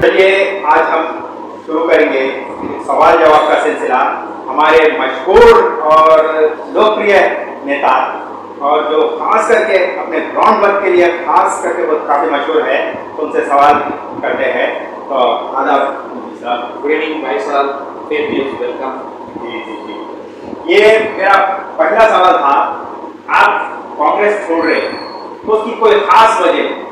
चलिए आज हम शुरू करेंगे सवाल जवाब का सिलसिला। हमारे मशहूर और लोकप्रिय नेता और जो खास करके अपने ब्राउन वर्क के लिए खास करके वो काफ़ी मशहूर है, तो उनसे सवाल करते हैं। तो आदाब साहब। गुड इवनिंग भाई साहब, वेलकम। जी जी जी, ये मेरा पहला सवाल था, आप कांग्रेस छोड़ रहे तो उसकी कोई खास वजह?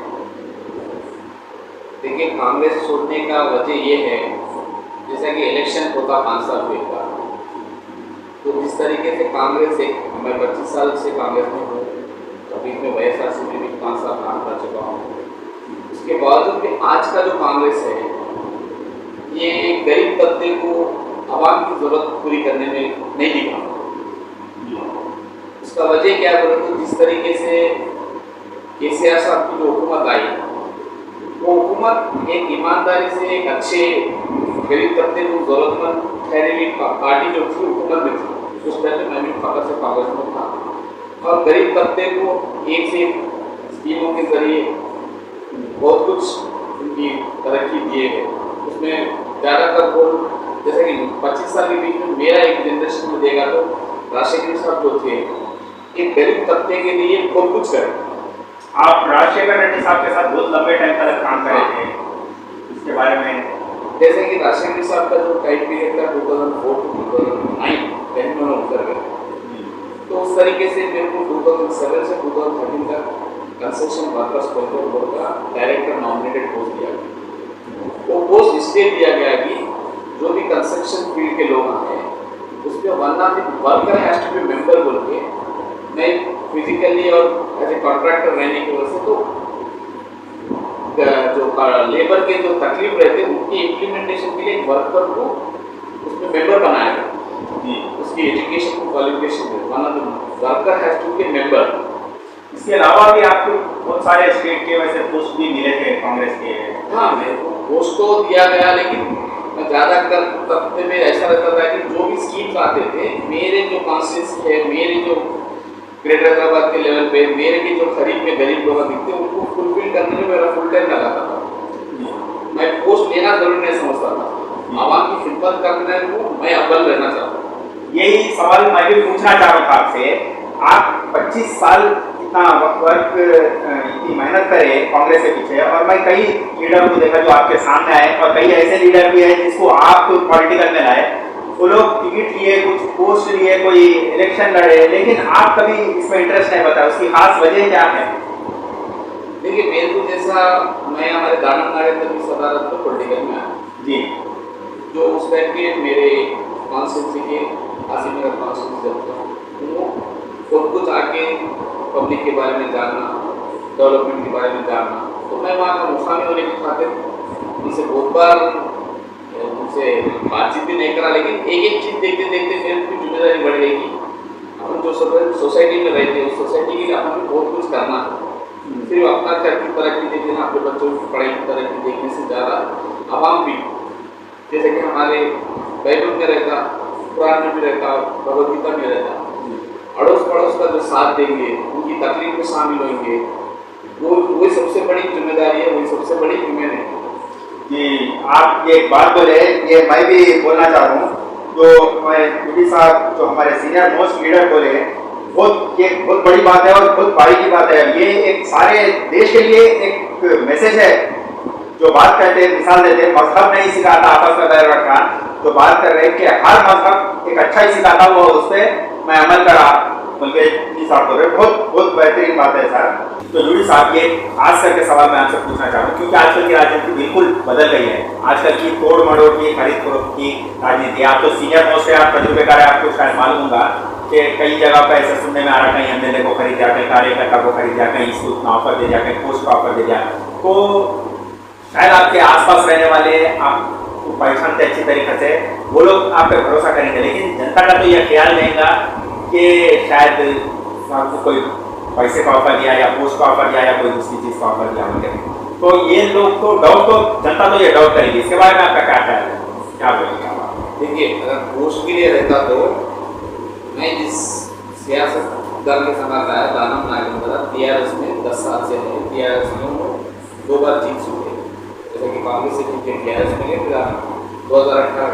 देखिए, कांग्रेस छोड़ने का वजह ये है, जैसा कि इलेक्शन होता 5 साल हुए का, तो जिस तरीके से कांग्रेस मैं 25 साल से कांग्रेस में हूँ, अभी मैं YSRC में भी 5 साल काम कर चुका हूँ। उसके बावजूद भी आज का जो कांग्रेस है, ये एक गरीब तबके को आवाम की ज़रूरत पूरी करने में नहीं दिखा। उसका वजह क्या बोले तो जिस तरीके से KCR साहब की जो हुकूमत आई, वो हुकूमत एक ईमानदारी से एक अच्छे गरीब तबके को जरूरतमंद ठहरी हुई पार्टी जो थी हुकूमत में थी, उस टाइम मैं भी फादर से कांग्रेस में था, और गरीब तबके को एक से एक स्कीमों के जरिए बहुत कुछ उनकी तरक्की दिए गए। उसमें ज़्यादातर वोट जैसे कि 25 साल के बीच में मेरा एक जनरेशन में देगा तो राजशेखर साहब जो थे एक गरीब तबके के लिए बहुत कुछ करें। आप राजशेखर रेड्डी साहब के साथ बहुत लंबे टाइम तक काम करे थे, इसके बारे में? जैसे कि राजशेखर साहब का जो टाइम पीरियड था 2004 to 2009 पहले में उतर गए, तो उस तरीके से मेरे को 2007 से 2013 तक कंस्ट्रक्शन वर्कर्स कंट्रोल बोर्ड का डायरेक्टर नॉमिनेटेड पोस्ट दिया गया। वो पोस्ट इसलिए दिया गया कि जो भी कंस्ट्रक्शन फील्ड के लोग हैं उसमें वरना worker has to be member बोल के मैं फिजिकली और एज ए कॉन्ट्रैक्टर रहने की वजह से तो जो लेबर के जो तकलीफ रहते उनकी इम्प्लीमेंटेशन के लिए वर्कर को उसमें मेंबर बनाया गया, उसकी एजुकेशन को क्वालिफिकेशन वरना तो worker has to be member. इसके अलावा भी आपको बहुत सारे स्टेट के वैसे पोस्ट भी मिले थे कांग्रेस के? हाँ, मेरे को पोस्ट तो दिया गया, लेकिन मैं ज़्यादातर तबके में ऐसा रहता था कि जो भी स्कीम्स आते थे मेरे जो कॉन्स्टिट्यूंसी है, मेरे जो ग्रेटर हैदराबाद के लेवल पे मेरे के जो करीब में गरीब लोग दिखते उनको फुलफिल करने में मेरा फुल टाइम लगाता था। मैं पोस्ट लेना जरूरी नहीं समझता था, आवाम की खिदमत करने को मैं अव्वल रहना चाहता था। यही सवाल मैं भी पूछना चाह रहा था आपसे। आप 25 साल इतना वर्क इतनी मेहनत करे कांग्रेस के पीछे, और मैं कई लीडर को देखा जो आपके सामने आए, और कई ऐसे लीडर भी हैं जिसको आप पॉलिटिकल में लाए, वो लोग टिकट लिए, कुछ पोस्ट लिए, कोई इलेक्शन लड़े, लेकिन आप कभी इसमें इंटरेस्ट नहीं बताया। उसकी खास वजह क्या है? देखिए, मेरे को जैसा मैं हमारे दानव नागेंद्र की सदारत में पॉलिटिकल में आया जी, जो उस टाइम के मेरे कॉन्स्टिट्यूंसी के आसिमनगर कॉन्स्टिट्यूंसी वो खुद कुछ आके पब्लिक के बारे में जानना, डेवलपमेंट के बारे में जानना, तो मैं वहाँ का मुखामी होने के खातिर उनसे बहुत बार उनसे बातचीत भी नहीं करा, लेकिन एक एक चीज़ देखते देखते मेरे की जिम्मेदारी बढ़ गई कि अपन जो सोसाइटी में रहते हैं उस सोसाइटी के लिए अपन को बहुत कुछ करना है। सिर्फ अपना घर की तरक्की देखना, अपने बच्चों की पढ़ाई की तरक्की देखने से ज़्यादा आवाम भी, जैसे कि हमारे बाइबल में रहता, कुरान में भी रहता, भगवद गीता में रहता, अड़ोस पड़ोस का जो साथ देंगे, उनकी तकलीफ में शामिल होंगे, वही सबसे बड़ी जिम्मेदारी है, वही सबसे बड़ी जिम्मेदारी है। जी, आप ये बात बोले, ये मैं भी बोलना चाह रहा हूँ। जो हमारे मोदी साहब जो हमारे सीनियर मोस्ट लीडर बोले, ये बहुत बड़ी बात है और बहुत बड़ी की बात है। ये एक सारे देश के लिए एक मैसेज है। जो बात करते हैं, मिसाल देते हैं, मजहब नहीं सिखाता आपस में बैर रखा, तो बात कर रहे हैं कि हर मजहब एक अच्छा ही सिखाता हुआ उस पर मैं अमल करा बल्कि साहब बोल रहे, बहुत बहुत बेहतरीन बात है सर। तो जूडी साहब, ये खास करके सवाल मैं आपसे पूछना चाह रहा हूँ, क्योंकि आजकल की राजनीति बिल्कुल बदल गई है। आजकल की तोड़ मड़ोड़ की, खरीद फरोख्त की राजनीति। आप तो सीनियर मोस्ट है, आप तजुर्बेकार है, आपको शायद मालूम होगा कि कई जगह पर ऐसा सुनने में आ रहा, कहीं MLA को खरीद दिया, कहीं कार्यकर्ता को खरीद दिया, कहीं इसको उतना ऑफर दे दिया, कहीं पोस्ट का ऑफर दे दिया। तो शायद आपके आसपास रहने वाले आपको पहचानते अच्छी तरीके से, वो लोग आप पे भरोसा करेंगे, लेकिन जनता का तो यह ख्याल रहेगा कि शायद आपको कोई पैसे का ऑफर दिया या पोस्ट का ऑफर दिया या कोई दूसरी चीज़ का ऑफर दिया वगैरह। तो ये लोग तो डाउट, तो जनता तो ये डाउट करेगी। इसके बारे में आपका क्या ख्याल है, क्या बोलेंगे आप? देखिए, अगर पोस्ट के लिए रहता तो मैं जिस सियासत दल के साथ आया दानव नागेंद्र TRS में 10 साल से है, TRS में वो 2 बार जीत चुके हैं। जैसे कि कांग्रेस से टिकट टीआरएस में गए, फिर 2018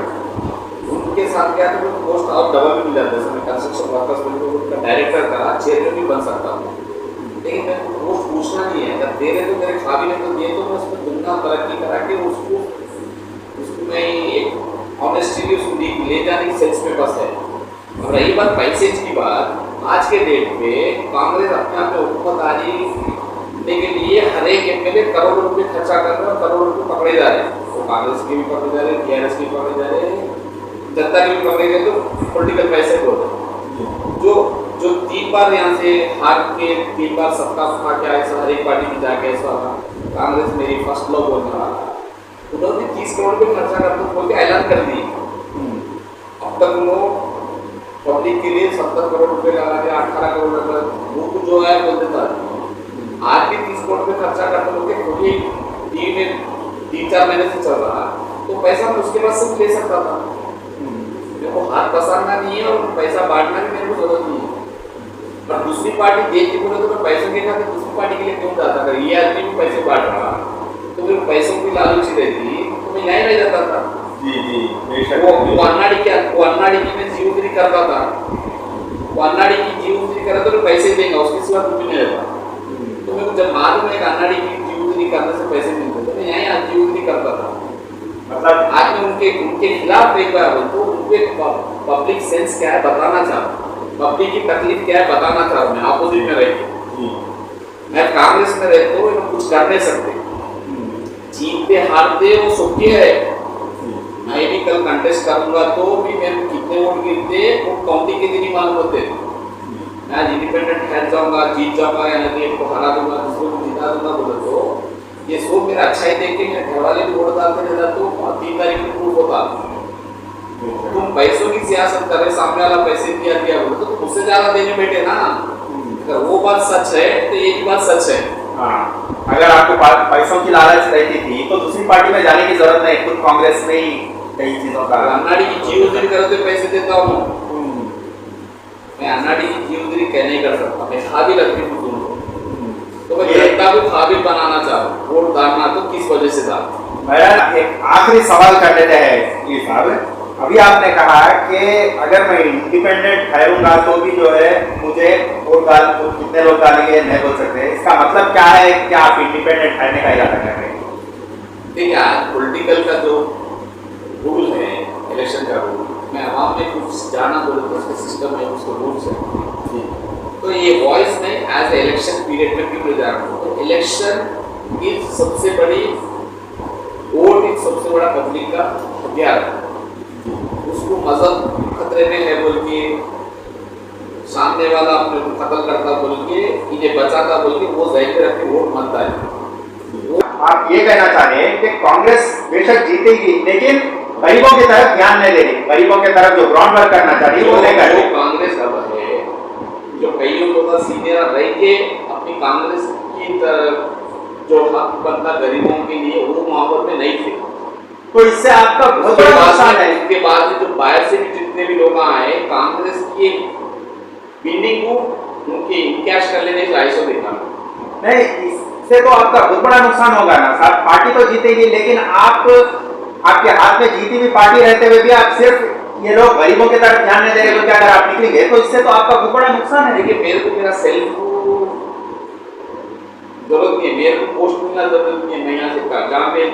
उनके साथ क्या था, पोस्ट और डबल भी मिल जाता है। मैं कंस्ट्रक्शन वर्कर्स का डायरेक्टर था, चेयरमैन भी बन सकता हूँ, लेकिन मैं पोस्ट पूछना नहीं है। अगर दे रहे तो मेरे काबिल तो दिए, तो मैं उसमें दुनिया तरक्की करा के उसको मैं एक ऑनेस्टली उसको ले जाने की सेंस में बस है। और रही बात पैसे की बात, आज के डेट पे कांग्रेस अपने आप में हुकूमतदारी के लिए हर एक एमएलए करोड़ों रुपए खर्चा कर रहे हैं और करोड़ों रुपए पकड़े जा रहे हैं। तो कांग्रेस के भी पकड़े जा रहे हैं, टीआरएस के भी पकड़े जा रहे हैं, जनता के भी पकड़े गए, तो पॉलिटिकल पैसे बोल रहे जो 3 बार यहाँ से हार के 3 बार सत्ता उठा के आए, हर एक पार्टी में जाके ऐसा कांग्रेस मेरी फर्स्ट लव बोल रहा था, उन्होंने 30 करोड़ रुपये खर्चा करते बोल के ऐलान कर दिए। अब तक वो पब्लिक के लिए 70 करोड़ रुपए लगा के 18 करोड़ रुपए वो जो है बोल देता है। आज भी 30 करोड़ रुपए खर्चा करते बोल के खुद ही टीवी में 3-4 महीने से चल रहा, तो पैसा मैं उसके पास से ले सकता था। मेरे को हाथ पसारना नहीं है और पैसा बांटना भी मेरे को जरूरत नहीं है। पर दूसरी पार्टी देख के बोले तो मैं पैसों के खाते दूसरी पार्टी के लिए क्यों जाता? अगर ये आदमी भी पैसे बांट रहा तो फिर पैसों की लालची रहती तो मैं यहीं रह जाता था। वो अन्नाडी की मैं जीवोगिरी करता था, वो अन्नाडी की जीवोगिरी करा तो पैसे देगा, उसके सिवा कुछ नहीं रहता। तो मेरे को जब मालूम है कि अन्नाडी की जीवोगिरी करने से पैसे मिलते तो मैं यहीं आज जीवोगिरी करता था। मतलब आज मैं उनके खिलाफ एक बार तो उनके पब्लिक सेंस क्या है बताना चाहता, पब्लिक की तकलीफ क्या है बताना चाहता। मैं अपोजिट में रहती, मैं कांग्रेस में रहते हो कुछ कर नहीं सकते, जीतते हारते वो सबके है। मैं भी कल कंटेस्ट करूंगा तो भी मेरे को कितने वोट गिरते वो काउंटिंग के दिन ही मालूम होते। मैं आज इंडिपेंडेंट ठहर जाऊंगा, जीत जाऊंगा या नहीं, एक को हरा दूंगा, दूसरे को जिता दूंगा बोले तो ये सब मेरा अच्छा ही देख के मेरे घर वाले भी वोट डालते रहता तो 3 तारीख को प्रूफ होता। तुम पैसों की सियासत कर रहे, सामने वाला पैसे दिया बोले तो मुझसे ज्यादा देने बैठे ना। अगर वो बात सच है तो ये भी बात सच है। अगर आपको पैसों की लालच रहती थी तो दूसरी पार्टी में जाने की जरूरत नहीं, खुद कांग्रेस में ही कई चीजों का अन्नाडी की जीवोगिरी करते पैसे देता हूँ मैं। अन्नाडी की जीवोगिरी क्या नहीं कर सकता, मैं काबिल रखती हूँ तुमको, तो मैं जनता को काबिल बनाना चाहूँ, वोट डालना तो किस वजह से डालूं। मेरा एक आखिरी सवाल कर लेते हैं ये साहब, अभी आपने कहा कि अगर मैं इंडिपेंडेंट ठहरूंगा तो भी जो है मुझे वोट डाल कितने लोग डालेंगे नहीं बोल सकते, इसका मतलब क्या है? क्या आप इंडिपेंडेंट ठहरने का इरादा कर रहे हैं? देखिए पॉलिटिकल का जो रूल है, इलेक्शन का रूल, मैं आवाम में कुछ जाना बोले तो उसका सिस्टम है, उसका रूल्स है। तो ये वॉइस में एज ए इलेक्शन पीरियड में क्यों ले जा रहा हूँ? तो इलेक्शन की सबसे बड़ी वोट, एक सबसे बड़ा पब्लिक का हथियार है। उसको मजहब खतरे में है बोल के, सामने वाला अपने को कत्ल करता बोल के, इन्हें बचाता बोल के वो जहन में रख के वोट मांगता है। आप ये कहना चाह रहे हैं कि कांग्रेस बेशक जीतेगी लेकिन गरीबों की तरफ ध्यान नहीं देगी, गरीबों की तरफ जो ग्राउंड वर्क करना चाह रही है वो नहीं कर रही। कांग्रेस अब है जो कईयों को सीनियर रह के अपनी कांग्रेस की तरफ जो हक बनता गरीबों के लिए वो माहौल में नहीं थे, तो इससे आपका बहुत बड़ा नुकसान है। इसके बाद जो बाहर से भी जितने भी लोग आए कांग्रेस की बिल्डिंग को उनके कैश कर लेने का आइसो देखा नहीं, इससे तो आपका बहुत बड़ा नुकसान होगा ना साहब। पार्टी तो जीतेगी लेकिन आपके हाथ में जीती हुई पार्टी रहते हुए भी आप सिर्फ ये लोग गरीबों की तरफ ध्यान नहीं दे रहे, तो क्या अगर आप निकलेंगे तो इससे तो आपका बहुत बड़ा नुकसान है। देखिए मेरे को मेरा सेल्फ जरूरत नहीं है, मेरे को पोस्ट मिलना जरूरत नहीं है। मैं यहाँ से जहाँ पे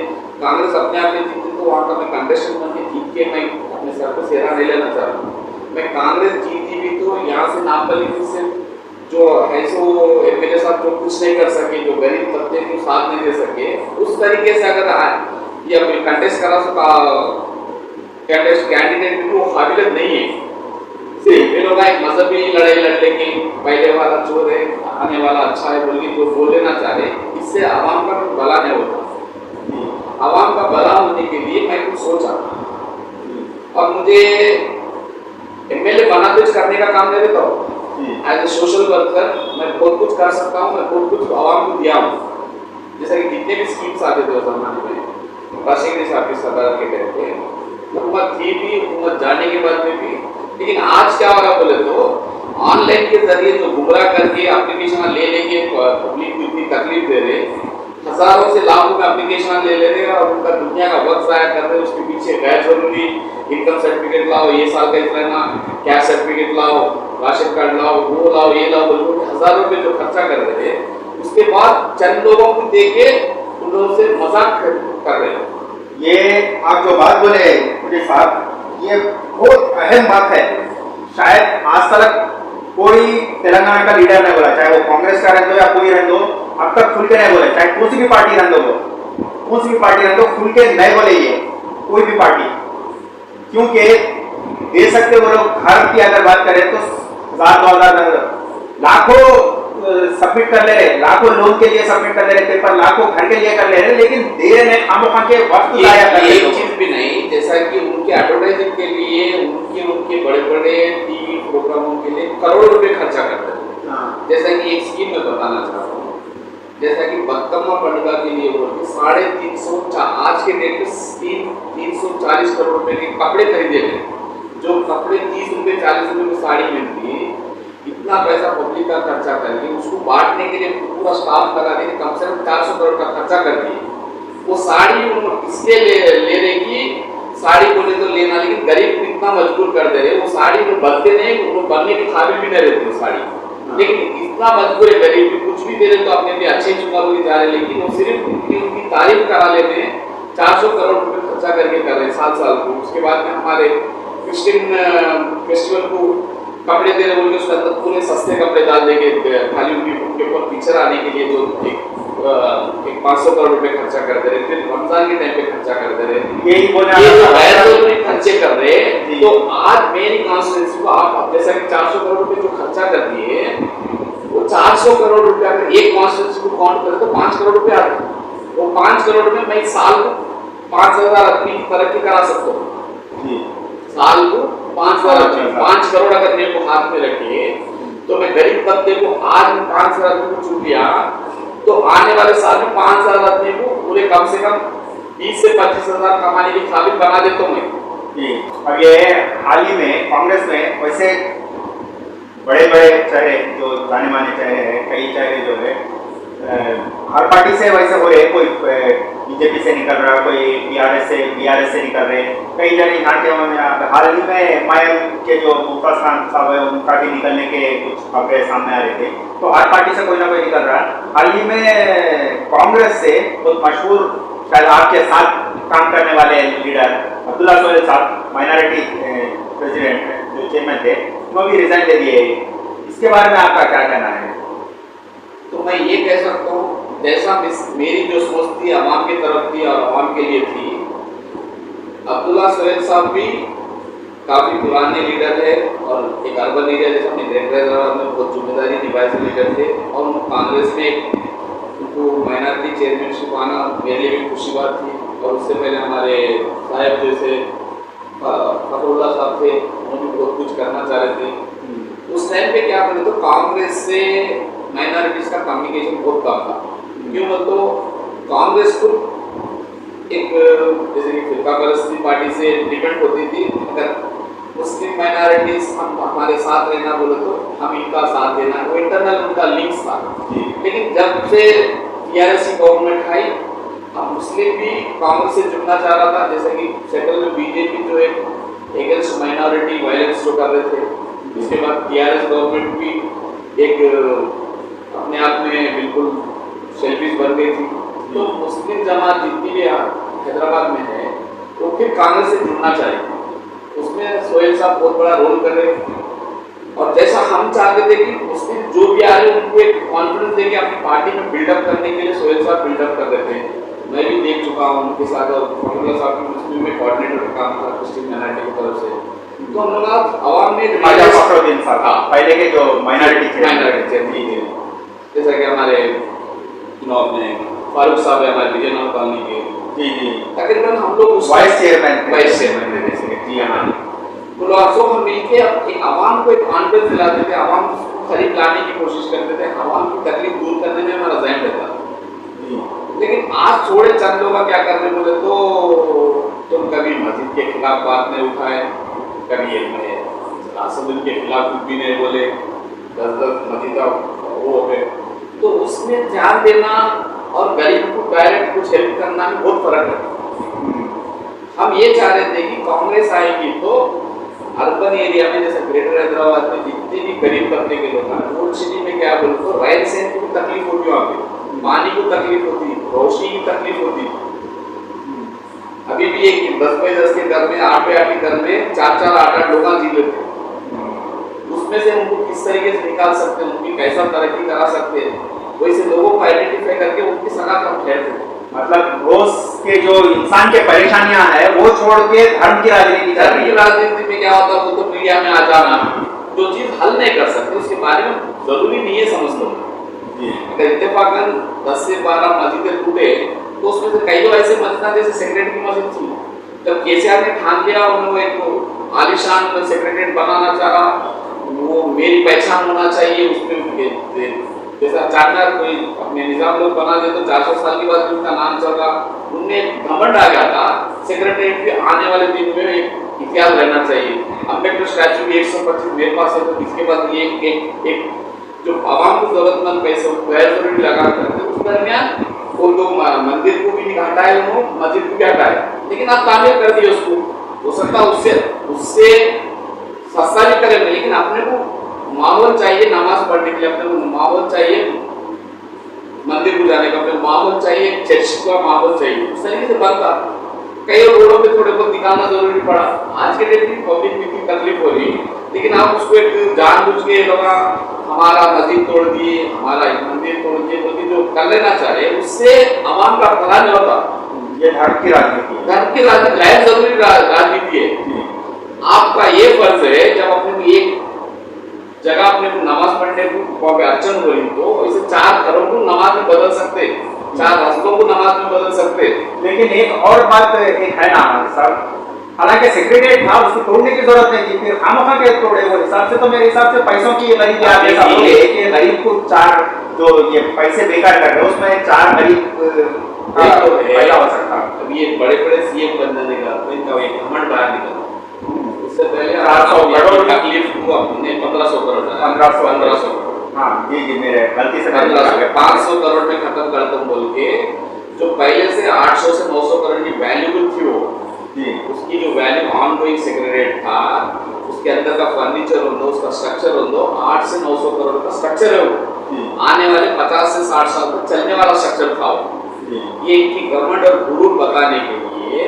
कांग्रेस अपने आप में जीती तो वहाँ का मैं कंटेस्टेंट बन के जीत के मैं अपने सर को सेहरा नहीं लेना चाह रहा। मैं कांग्रेस जीती भी तो यहाँ से नापली से जो है सो एमएलए साहब जो कुछ नहीं कर सके, जो गरीब तबके को साथ नहीं दे सके, उस तरीके से अगर ये अपने कंटेस्ट करा सका कैंडिडेट भी वो काबिलियत नहीं है। ये लोग एक मजहबी लड़ाई लड़ लेंगे, पहले वाला चोर है आने वाला अच्छा है बोल के जो बोल लेना चाह रहे, इससे आवाम का भला नहीं होता। आवाम का भला होने के लिए मैं कुछ सोचा और मुझे एमएलए बना कुछ करने का काम नहीं देता हूँ। एज ए सोशल वर्कर मैं बहुत कुछ कर सकता हूँ, मैं बहुत कुछ आवाम को दिया हूँ। जैसे कि जितने भी स्कीम्स आते थे उस जमाने में बाशिंगरी साहब की सरकार के कहते हैं, हुकूमत थी भी, हुकूमत जाने के बाद में भी, लेकिन आज क्या हो रहा बोले तो ऑनलाइन के जरिए जो गुमराह करके एप्लीकेशन ले लेंगे, पब्लिक को इतनी तकलीफ दे रहे हजारों से लाखों में एप्लीकेशन ले ले रहे हैं और उनका दुनिया का वक्त ज़ाया कर रहे हैं। उसके पीछे गैर जरूरी इनकम सर्टिफिकेट लाओ, ये साल का इतना कैश सर्टिफिकेट लाओ, राशन कार्ड लाओ, वो लाओ, ये लाओ, बोल के हजारों रुपए जो खर्चा कर रहे हैं, उसके बाद चंद लोगों को देके उन लोगों से मजाक कर रहे हैं। ये आप जो बात बोले मुझे साहब, ये बहुत अहम बात है। शायद आज तक कोई तेलंगाना का लीडर नहीं बोला, चाहे वो कांग्रेस का रहने दो या कोई रहने दो, अब तक खुल के नहीं बोले, चाहे कौन सी भी पार्टी रहने दो, कौन सी भी पार्टी रहने दो, खुल के नहीं बोले ये कोई भी पार्टी। क्योंकि दे सकते वो लोग घर की अगर बात करें तो 1000-2000 लाखों सबमिट कर ले रहे, लाखों लोन के लिए सबमिट कर ले रहे पेपर, लाखों घर के लिए कर ले रहे, लेकिन दे रहे खामोखा के वक्त जाया कर रहे। एक चीज भी नहीं, जैसा कि उनके एडवर्टाइजिंग के लिए उनके बड़े-बड़े टीवी प्रोग्रामों के लिए करोड़ों रुपए खर्चा करते हैं। जैसा कि एक स्कीम में बताना चाहता हूँ, जैसा कि बक्कम्मा पंडगा के लिए बोलते 350 आज के डेट में 340 करोड़ रुपए के कपड़े खरीदे गए। जो कपड़े 30 रुपए 40 रुपए में साड़ी मिलती है, इतना पैसा पब्लिक का खर्चा करके उसको बांटने के लिए पूरा स्टाफ लगा देंगे, कम से कम 400 करोड़ का खर्चा कर दिए। वो साड़ी उन्होंने इसलिए ले रहे कि साड़ी बोले तो लेना, लेकिन गरीब को इतना मजबूर कर दे रहे, वो साड़ी में बनते नहीं, वो बनने के काबिल भी नहीं रहते वो साड़ी, लेकिन इतना मजबूर है गरीब भी, कुछ भी दे रहे तो अपने लिए अच्छे चुका बोली जा रहे, लेकिन वो सिर्फ उनकी तारीफ करा लेते हैं। 400 करोड़ रुपए खर्चा करके कर रहे हैं साल को। उसके बाद में हमारे क्रिश्चियन फेस्टिवल को कपड़े दे रहे बोल के उसके अंदर पूरे सस्ते कपड़े डाल देंगे, खाली उनके ऊपर पिक्चर आने के लिए जो एक 500 करोड़ रुपए खर्चा कर दे रहे, फिर रमजान के टाइम पे खर्चा कर दे रहे, यही बोलना ये जो गैर जरूरी खर्चे कर रहे हैं। तो आज मेरी कॉन्स्टिट्यूंसी को आप जैसा कि 400 करोड़ रुपए जो खर्चा कर दिए, वो 400 करोड़ रुपए अगर एक कॉन्स्टिट्यूंसी को काउंट करें तो 5 करोड़ रुपए आते हैं। वो 5 करोड़ में मैं साल को 5000 आदमी की तरक्की करा सकता हूँ। साल को 5 करोड़ अगर मेरे को हाथ में रखे तो मैं गरीब तबके को आज 5,000 आदमी को चुन लिया, तो आने वाले साल में 5,000 आदमी को पूरे कम से कम 20 से 25,000 कमाने के काबिल बना देता हूँ मैं। अब ये हाल ही में कांग्रेस में वैसे बड़े बड़े चेहरे जो जाने माने चेहरे हैं, कई चेहरे जो है हर पार्टी से वैसे हो रहे, कोई बीजेपी से निकल रहा, कोई बीआरएस से निकल रहे, कई जने यहाँ के हाल ही में मायावती के जो मुफ्ताज खान साहब है उनका भी निकलने के कुछ खबरें सामने आ रहे थे। तो हर पार्टी से कोई ना कोई निकल रहा है। हाल ही में कांग्रेस से बहुत मशहूर, शायद आपके साथ काम करने वाले लीडर अब्दुल्ला सोहेल साहब, माइनॉरिटी प्रेसिडेंट जो चेयरमैन थे, वो भी रिजाइन दे दिए। इसके बारे में आपका क्या कहना है? तो मैं ये कह सकता हूँ, जैसा मेरी जो सोच थी आवाम की तरफ थी और आवाम के लिए थी, अब्दुल्ला सोहेल साहब भी काफ़ी पुराने लीडर है और एक अर्बन एरिया जैसे अपने ग्रेटर हैदराबाद में बहुत जिम्मेदारी निभाए से लीडर थे, और उनको कांग्रेस में उनको माइनॉरिटी चेयरमैनशिप आना मेरे लिए भी खुशी बात थी। और उससे पहले हमारे साहब जैसे फखरुल्लाह साहब थे, उन्होंने बहुत कुछ करना चाह रहे थे। उस टाइम पे क्या करें तो कांग्रेस से माइनॉरिटीज का कम्युनिकेशन बहुत कम था। क्यों बोल तो कांग्रेस को एक जैसे कि फिरका परस्ती पार्टी से डिपेंड होती थी, अगर मुस्लिम माइनॉरिटीज हम हमारे साथ रहना बोले तो हम इनका साथ देना, वो इंटरनल उनका लिंक्स था। लेकिन जब से टीआरएस की गवर्नमेंट आई, हम मुस्लिम भी कांग्रेस से जुड़ना चाह रहा था, जैसे कि सेंट्रल में बीजेपी जो है अगेंस्ट माइनॉरिटी वायलेंस जो कर रहे थे, उसके बाद टीआरएस गवर्नमेंट भी एक अपने आप में बिल्कुल सेल्फिश बन गई थी। तो मुस्लिम जमात जितनी भी हैदराबाद में है वो फिर कांग्रेस से जुड़ना चाहिए। उसमें सोहेल साहब बहुत बड़ा रोल कर रहे हैं, और जैसा हम चाहते थे कि मुस्लिम जो भी आ रहे हैं उनको एक कॉन्फिडेंस देके अपनी पार्टी में बिल्डअप करने के लिए सोहेल साहब बिल्डअप कर देते हैं। मैं भी देख चुका हूँ उनके साथ, और फखरुल्लाह साहब की मुस्लिम में कोऑर्डिनेटर का काम था क्रिश्चियन माइनॉरिटी की तरफ से। तो हम लोग आवाम में पहले के जो माइनॉरिटी थे, जैसा कि हमारे अपने फारूक साहब है हमारे विजयनगर कॉलोनी के, जी तकरीबन हम लोग उस वाइस चेयरमैन थे जैसे कि जी हाँ, तो लोग हम मिलके एक आवाम को एक कॉन्फिडेंस दिलाते थे, आवाम को करीब लाने की कोशिश करते थे, आवाम की तकलीफ दूर करने में हमारा जहन रहता था। लेकिन आज थोड़े चंद लोग क्या करने बोले तो तुम कभी मस्जिद के खिलाफ बात नहीं उठाए, कभी असदुल के खिलाफ कुछ भी नहीं बोले, 10 मस्जिद वो हो गए। तो उसमें ध्यान देना और गरीब को डायरेक्ट कुछ हेल्प करना में बहुत फर्क है। हम ये चाह रहे थे कि कांग्रेस आएगी तो अर्बन एरिया में जैसे ग्रेटर हैदराबाद में जितने भी गरीब तबके के लोग हैं, रोड सिटी में क्या बोलते तो रहन सहन की तकलीफ होती है, वहाँ पे पानी की तकलीफ होती, रोशनी की तकलीफ होती। अभी भी एक 10 बाई 10 के घर में 8 बाई 8 के घर में 4-4 8-8 लोग जी लेते हैं। उसमें से उनको किस तरीके से निकाल सकते हैं, उनकी कैसा तरक्की करा सकते हैं, वैसे लोगों को आइडेंटिफाई करके उनकी सलाह कम ठहरते हैं। मतलब रोज के जो इंसान के परेशानियां हैं वो छोड़ के धर्म की राजनीति कर रही है। राजनीति में क्या होता है, वो तो मीडिया में आ जाना, जो चीज हल नहीं कर सकते उसके बारे में जरूरी नहीं है समझ लो। अगर इत्तेफाकन 10 से 12 मस्जिदें टूटे तो उसमें से कई ऐसे मस्जिद जैसे सेक्रेटरी की मस्जिद थी, जब केसीआर ने ठान लिया उन्होंने एक आलिशान सेक्रेटरीट बनाना चाहा, वो मेरी पहचान होना चाहिए उसमें, जैसा चार्टर कोई अपने निजाम लोग बना दे तो 400 साल के बाद उनका नाम चल रहा, उनमें घमंड आ गया था सेक्रेटरीट भी आने वाले दिन में एक इतिहास रहना चाहिए। अम्बेडकर स्टैचू भी 125 मेरे पास है, तो इसके बाद एक जो आवाम को जरूरतमंद पैसे जरूरी लगा करते उस दरमियान वो तो मंदिर को भी नहीं हटाए, उन्होंने मस्जिद को भी हटाए, लेकिन आप तामीर कर दिए उसको, हो सकता उससे सस्ता भी करें, लेकिन अपने को माहौल चाहिए नमाज पढ़ने के लिए, अपने को माहौल चाहिए मंदिर को जाने का, अपने माहौल चाहिए चर्च का माहौल चाहिए, उस तरीके से बनता। कई रोडों पे थोड़े बहुत निकालना जरूरी पड़ा, आज के डेट में पब्लिक में इतनी तकलीफ हो रही, लेकिन आप उसको एक जानबूझ के लोग हमारा मस्जिद तोड़ दिए, हमारा मंदिर तोड़ दिए, बल्कि जो कर लेना चाहे उससे आवाम का भला नहीं होता। ये धर्म की राजनीति, धर्म की राजनीति गैर जरूरी राजनीति है। आपका ये फर्ज है जब अपने एक जगह अपने को नमाज पढ़ने को अड़चन हो रही तो इसे 4 घरों को नमाज में बदल सकते, 4 रास्तों को नमाज में बदल सकते। लेकिन एक और बात एक है ना साहब, हालांकि सेक्रेटरीट था उसको तोड़ने की जरूरत नहीं थी, फिर खामखा के तोड़े वो हिसाब से, तो मेरे हिसाब से पैसों की गरीब गरीब को 4 जो ये पैसे बेकार कर रहे उसमें 4 गरीब पैदा हो सकता। अभी ये बड़े-बड़े सीएम बनने का इनका एक घमंड बाहर निकला, उससे पहले 400 करोड़ तकलीफ हुआ, हमने 1500 करोड़ 1500 हाँ जी मेरे गलती से 500 करोड़ में खत्म कर तुम बोल के, जो पहले से 800 से 900 करोड़ की वैल्यूबल थी वो जी, उसकी जो वैल्यू ऑन गोइंग सेक्रेटरीट था, उसके अंदर का फर्नीचर हो दो, उसका स्ट्रक्चर हो दो, 8 से 900 करोड़ का स्ट्रक्चर है वो, आने वाले 50 से 60 साल तक चलने वाला स्ट्रक्चर था वो। ये इनकी गवर्नमेंट और गुरूर बताने के लिए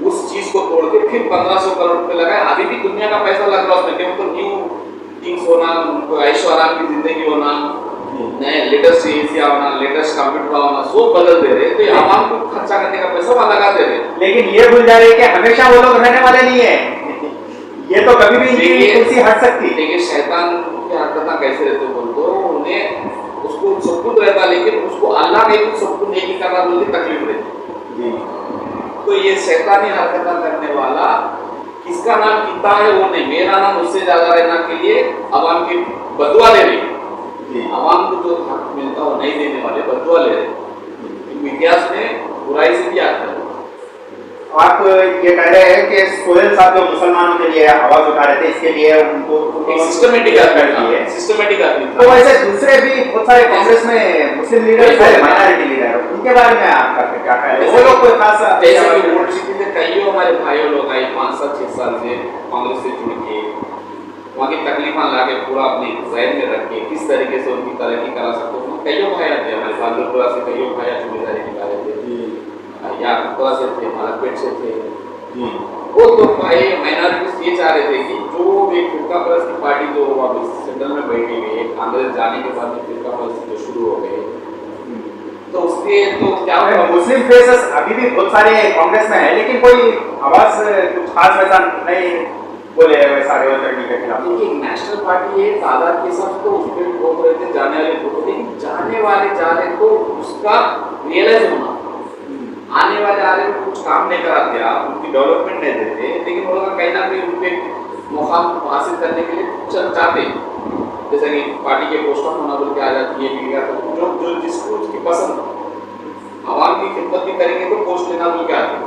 उस चीज को तोड़ के फिर 1500 करोड़ रुपए लगाए। अभी भी दुनिया का पैसा लग रहा उसमें, क्योंकि न्यू थिंग्स होना, उनको ऐशो आराम की जिंदगी होना, नए लेटेस्ट एसी होना, लेटेस्ट कंप्यूटर होना, सब बदल दे रहे, तो आवाम को खर्चा करने का पैसा वहां लगा दे रहे। लेकिन ये भूल जा रहे कि हमेशा वो लोग रहने वाले नहीं है, ये तो कभी भी इनकी कुर्सी हट सकती। लेकिन शैतान की हरकतें कैसे रहते बोल तो उन्हें उसको सब कुछ रहता, लेकिन उसको अल्लाह ने भी सब कुछ नहीं करना बोलती तकलीफ रहती। तो ये शैतानी हरकतें करने वाला किसका नाम कितना है वो नहीं, मेरा नाम उससे ज्यादा रहना के लिए आवाम की बदुआ ले रही, आवाम को जो हक मिलता वो नहीं देने वाले बदुआ ले रहे। इतिहास में बुराई से भी आता है। आप ये कह रहे हैं कि सोहेल साहब जो मुसलमानों के लिए आवाज उठा रहे थे, इसके लिए उनको सिस्टमेटिक आदमी, सिस्टमेटिक आदमी। तो वैसे दूसरे भी बहुत सारे कांग्रेस में मुस्लिम लीडर है, माइनॉरिटी लीडर, उनके बारे में आपका क्या ख्याल है? वो लोग कोई खास जैसे कि वोट सिटी से कई हमारे भाइयों लोग आए 5-6 साल से कांग्रेस से जुड़ के वहाँ की तकलीफां ला के पूरा अपने जहन में रख के किस तरीके से उनकी तरक्की करा सकते हो। कईयों भाई आते हैं हमारे बादलपुरा से, कईयों भाई जिम्मेदारी निकाले थे, या कुपरा से थे, मालपेट से थे। वो लोग भाई माइनॉरिटी ये चाह रहे थे कि जो एक फिरका परस्त की पार्टी जो अब सेंट्रल में बैठी हुई है, कांग्रेस जाने के बाद फिरका परस्त जो शुरू हो गए, तो उसके तो क्या मुस्लिम फेसेस अभी भी बहुत सारे कांग्रेस में है, लेकिन कोई आवाज कुछ खास वैसा नहीं बोले सारे के खिलाफ। देखिए नेशनल पार्टी है, तादाद के साथ तो उस पर बोल रहे थे जाने वाले वोट, लेकिन जाने वाले जा रहे तो उसका रियलाइज होना, आने वाले आ रहे कुछ काम नहीं कराते आप, उनकी डेवलपमेंट नहीं देते, लेकिन वो लोग कहीं ना कहीं उनके मुकाम हासिल करने के लिए चल जाते, जैसे कि पार्टी के पोस्टर होना बोल के आ जाती है, तो जो जिसको उसकी पसंद आवाम की खिदमत भी करेंगे तो पोस्ट लेना बोल के आते,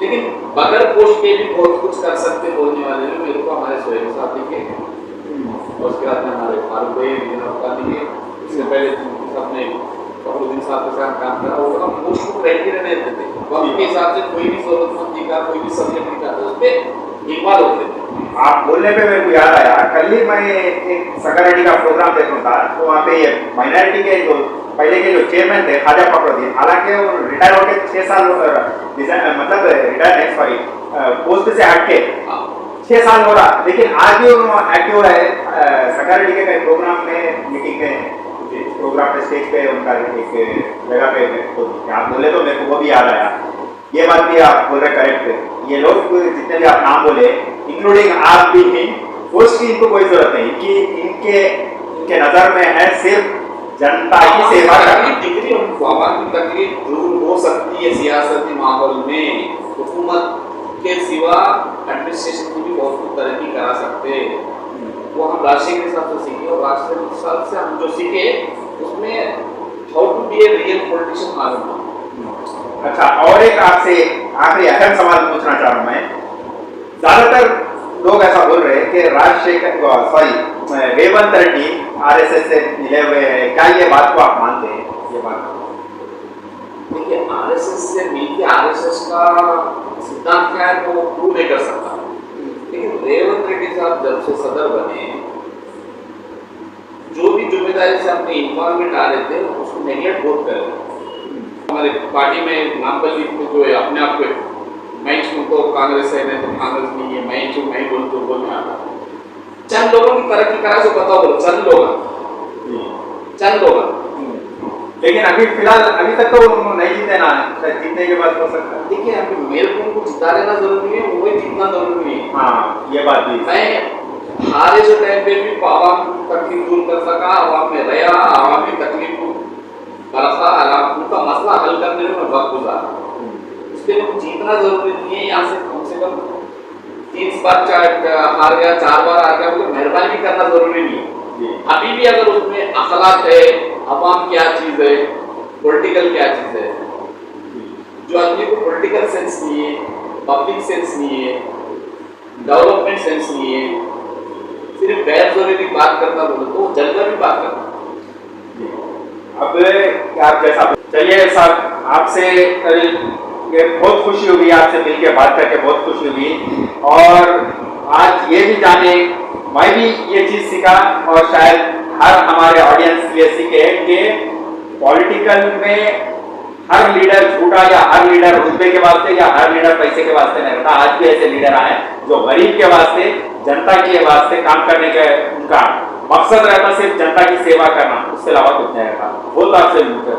लेकिन बगैर पोस्ट के भी बहुत कुछ कर सकते बोलने वाले में मेरे को हमारे सोहेल साहब दिखे, और उसके बाद में हमारे फारूक भाई दिखे, इससे पहले सबने फखरुद्दीन साहब के साथ काम करा, वो हम उसको क्राइटेरिया देते थे, वक्त के हिसाब से कोई भी जरूरतमंद का कोई भी सब्जेक्ट निकाला तो उस पर इन्वॉल्व होते थे। आप बोलने पे मेरे को याद आया, कल ही मैं एक सकराटी का प्रोग्राम देख रहा था, तो वहाँ पे ये माइनॉरिटी के जो पहले के जो चेयरमैन थे ख्वाजा फखरुद्दीन, हालांकि वो रिटायर होकर 6 साल मतलब रिटायर नहीं, सॉरी पोस्ट से हट के 6 साल हो रहा, लेकिन आज भी उन्होंने एक्टिव है। सकराटी के कई प्रोग्राम में, मीटिंग में, प्रोग्राम पे स्टेज पे उनका एक जगह पे, तो आप बोले तो मेरे को वो भी याद आया। ये बात भी आप बोल रहे करेक्ट है, ये लोग जितने भी आप नाम बोले इंक्लूडिंग आप भी हैं, पोस्ट की इनको कोई जरूरत नहीं, कि इनके नजर में है सिर्फ जनता की सेवा करनी। डिग्री उनको आवाम की तकलीफ दूर हो सकती है सियासती माहौल में, हुकूमत के सिवा एडमिनिस्ट्रेशन की भी बहुत कुछ तरक्की करा सकते हैं, वो हम राष्ट्रीय के हिसाब से सीखे, और राष्ट्रीय के हिसाब से हम जो सीखे उसमें how to be a real politician मालूम। अच्छा, और एक आपसे आखिरी अहम सवाल पूछना चाह रहा हूँ मैं। ज्यादातर लोग ऐसा बोल रहे हैं कि रेवंत रेड्डी आरएसएस से मिले हुए हैं, क्या ये बात को आप मानते हैं? ये बात देखिए, आरएसएस से मिलके आरएसएस का सिद्धांत क्या है वो प्रूव नहीं कर सकता, लेकिन रेवंत रेड्डी साहब जब से सदर बने, जो भी जिम्मेदारी से अपने इन्वॉल्वमेंट आ रहे थे उसको नेगलेक्ट बहुत कर रहे। हमारे पार्टी में नामपल्ली में जो है अपने आप को मैं तो कांग्रेस है, नहीं तो कांग्रेस नहीं है, मैं बोल तो बोलने आता, चंद लोगों की तरक्की करा जो बताओ, बोलो चंद लोग, लेकिन अभी फिलहाल अभी तक तो नहीं जीते ना, जीतने के बाद हो सकता है। देखिए, अभी मेरे को उनको जिता लेना जरूरी है, वो जीतना जरूरी नहीं है। हाँ, ये बात भी मैं हारे जो टाइम पे भी आवाम की तकलीफ दूर कर सका, आवाम में रहा, आवाम की तकलीफ को बरसा, उनका मसला हल करने में वक्त गुजारा, इसलिए उनको जीतना जरूरी नहीं है। यहाँ से कम 3 बार हार गया, 4 बार हार गया, उनको मेहरबानी करना जरूरी नहीं है। अभी भी अगर उसमें अखलाक है, अवाम क्या चीज है, पॉलिटिकल क्या चीज है, जो आदमी को पॉलिटिकल सेंस नहीं है, पब्लिक सेंस नहीं है, डेवलपमेंट सेंस नहीं है, सिर्फ गैर जरूरी बात करना बोले तो जलकर भी बात करना। अब आप जैसा चलिए साहब, आपसे ये बहुत खुशी हुई, आपसे मिलकर बात करके बहुत खुशी हुई, और आज ये भी जाने, मैं भी ये चीज सीखा और शायद हर हमारे ऑडियंस ये सीखे कि पॉलिटिकल में हर लीडर झूठा या हर लीडर रुतबे के वास्ते या हर लीडर पैसे के वास्ते नहीं रहता। आज भी ऐसे लीडर आए जो गरीब के वास्ते, जनता के वास्ते काम करने के उनका मकसद रहता सिर्फ जनता की सेवा करना, उसके अलावा कुछ नहीं रहता। बहुत आपसे मिलकर